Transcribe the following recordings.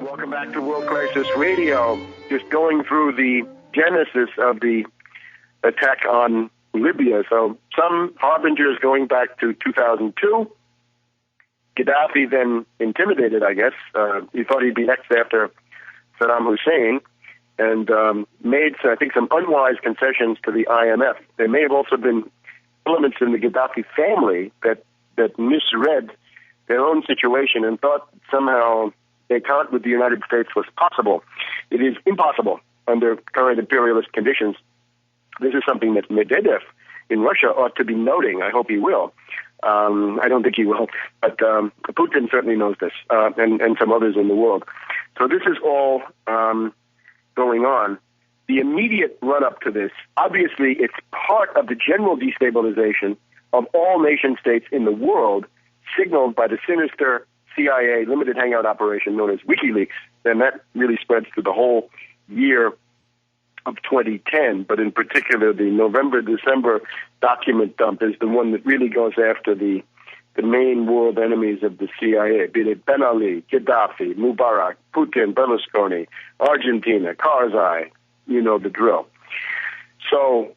Welcome back to World Crisis Radio. Just going through the genesis of the attack on Libya. So some harbingers going back to 2002. Gaddafi then intimidated, I guess. He thought he'd be next after Saddam Hussein, and made, I think, some unwise concessions to the IMF. There may have also been elements in the Gaddafi family that misread their own situation and thought somehow détente with the United States was possible. It is impossible under current imperialist conditions. This is something that Medvedev in Russia ought to be noting. I hope he will. I don't think he will, but Putin certainly knows this, and some others in the world. So this is all going on. The immediate run-up to this, obviously, it's part of the general destabilization of all nation-states in the world, signaled by the sinister CIA limited hangout operation known as WikiLeaks, and that really spreads through the whole year of 2010, but in particular the November-December document dump is the one that really goes after the main world enemies of the CIA, be it Ben Ali, Gaddafi, Mubarak, Putin, Berlusconi, Argentina, Karzai, you know the drill. So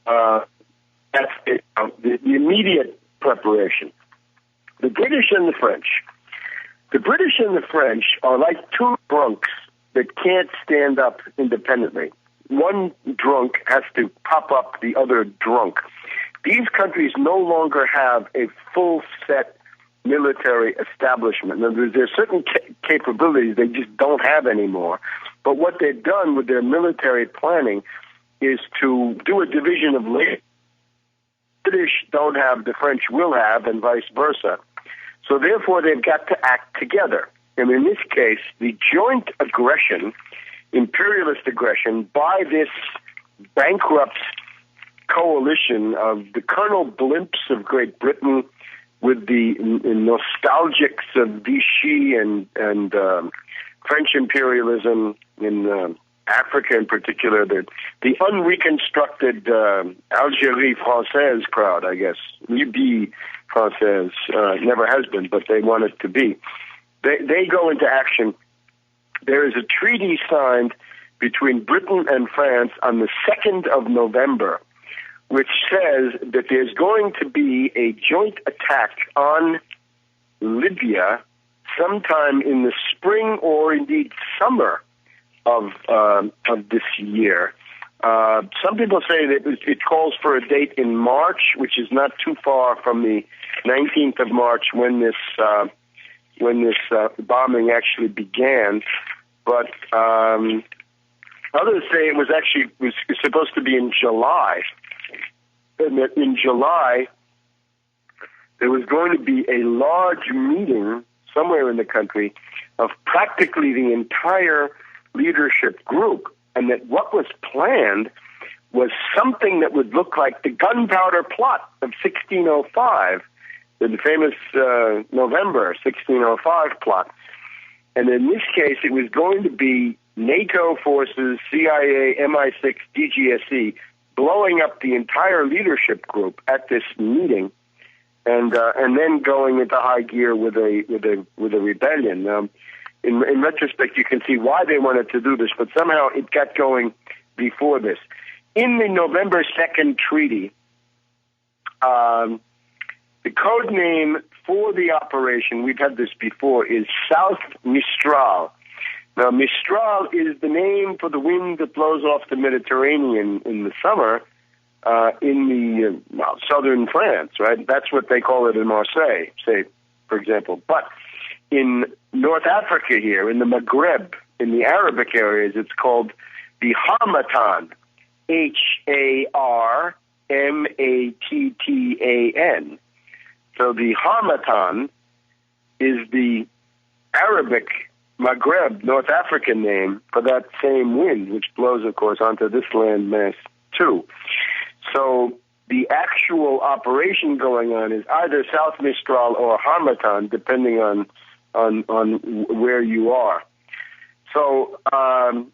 that's it. The immediate preparation. The British and the French. The British and the French are like two drunks that can't stand up independently. One drunk has to pop up the other drunk. These countries no longer have a full set military establishment. Now, there's certain capabilities they just don't have anymore. But what they've done with their military planning is to do a division of labor. The British don't have, the French will have, and vice versa. So therefore, they've got to act together. And in this case, the joint aggression, imperialist aggression, by this bankrupt coalition of the Colonel Blimps of Great Britain with the nostalgics of Vichy and French imperialism in Africa in particular, the unreconstructed Algérie Française crowd, I guess. Libye Française never has been, but they want it to be. They go into action. There is a treaty signed between Britain and France on the 2nd of November, which says that there's going to be a joint attack on Libya sometime in the spring or indeed summer of this year. Some people say that it calls for a date in March, which is not too far from the 19th of March when this bombing actually began. But others say it was supposed to be in July, and that in July there was going to be a large meeting somewhere in the country of practically the entire leadership group, and that what was planned was something that would look like the gunpowder plot of 1605, the famous November 1605 plot. And in this case, it was going to be NATO forces, CIA, MI6, DGSE, blowing up the entire leadership group at this meeting, and then going into high gear with a rebellion. In retrospect, you can see why they wanted to do this, but somehow it got going before this. In the November 2nd treaty, the code name for the operation, we've had this before, is South Mistral. Now, Mistral is the name for the wind that blows off the Mediterranean in the summer in southern France, right? That's what they call it in Marseille, say, for example. But in North Africa here, in the Maghreb, in the Arabic areas, it's called the Harmattan, Harmattan. So the Harmattan is the Arabic Maghreb, North African name for that same wind, which blows, of course, onto this landmass too. So the actual operation going on is either South Mistral or Harmattan, depending on where you are. So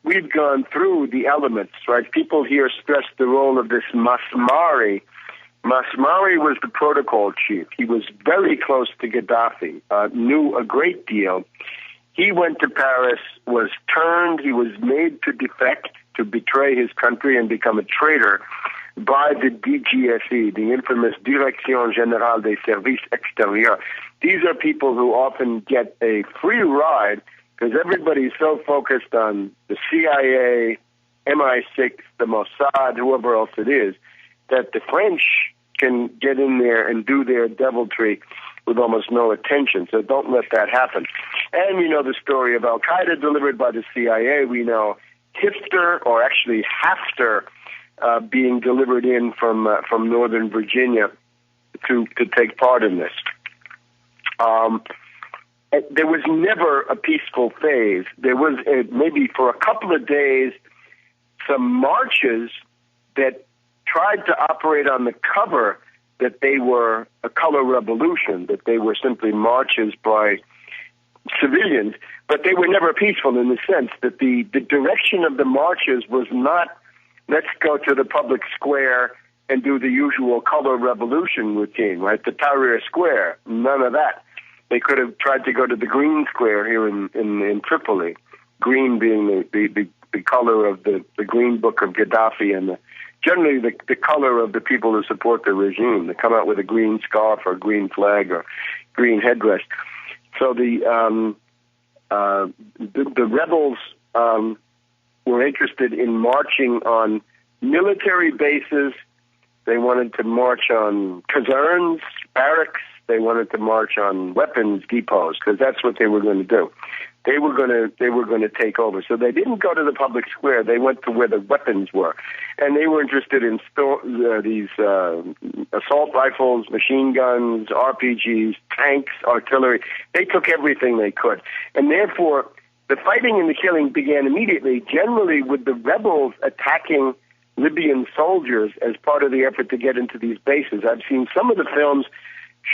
we've gone through the elements, right? People here stress the role of this Masmari. Masmari was the protocol chief. He was very close to Gaddafi, knew a great deal. He went to Paris, was turned, he was made to defect, to betray his country and become a traitor by the DGSE, the infamous Direction Générale des Services Extérieurs. These are people who often get a free ride because everybody's so focused on the CIA, MI6, the Mossad, whoever else it is, that the French can get in there and do their deviltry with almost no attention. So don't let that happen. And we know the story of Al-Qaeda delivered by the CIA. We know Hifter, or actually Hafter, being delivered in from Northern Virginia to take part in this. There was never a peaceful phase. There was maybe for a couple of days some marches that tried to operate on the cover that they were a color revolution, that they were simply marches by civilians, but they were never peaceful in the sense that the direction of the marches was not, let's go to the public square and do the usual color revolution routine, right? The Tahrir Square, none of that. They could have tried to go to the Green Square here in Tripoli, green being the color of the Green Book of Gaddafi and generally the color of the people who support the regime. They come out with a green scarf or green flag or green headdress. So the rebels were interested in marching on military bases. They wanted to march on casernes, barracks. They wanted to march on weapons depots because that's what they were going to do. They were going to take over. So they didn't go to the public square. They went to where the weapons were, and they were interested in these assault rifles, machine guns, RPGs, tanks, artillery. They took everything they could, and therefore the fighting and the killing began immediately. Generally, with the rebels attacking Libyan soldiers as part of the effort to get into these bases. I've seen some of the films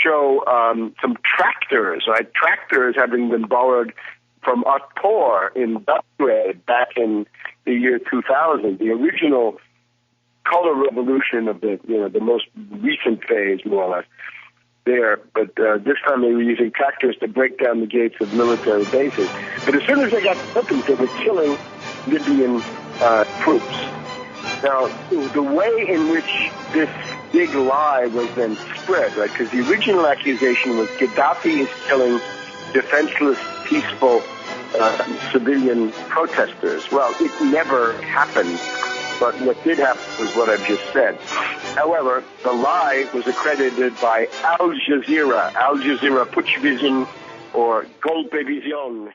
show some tractors, right? Tractors having been borrowed from Attor in Belgrade back in the year 2000, the original color revolution of the most recent phase, more or less, there. But this time they were using tractors to break down the gates of military bases. But as soon as they got weapons, they were killing Libyan troops. Now, the way in which this big lie was then spread, right, because the original accusation was Gaddafi is killing defenseless, peaceful civilian protesters. Well, it never happened, but what did happen was what I've just said. However, the lie was accredited by Al Jazeera Putsch Vision, or Golpe Vision.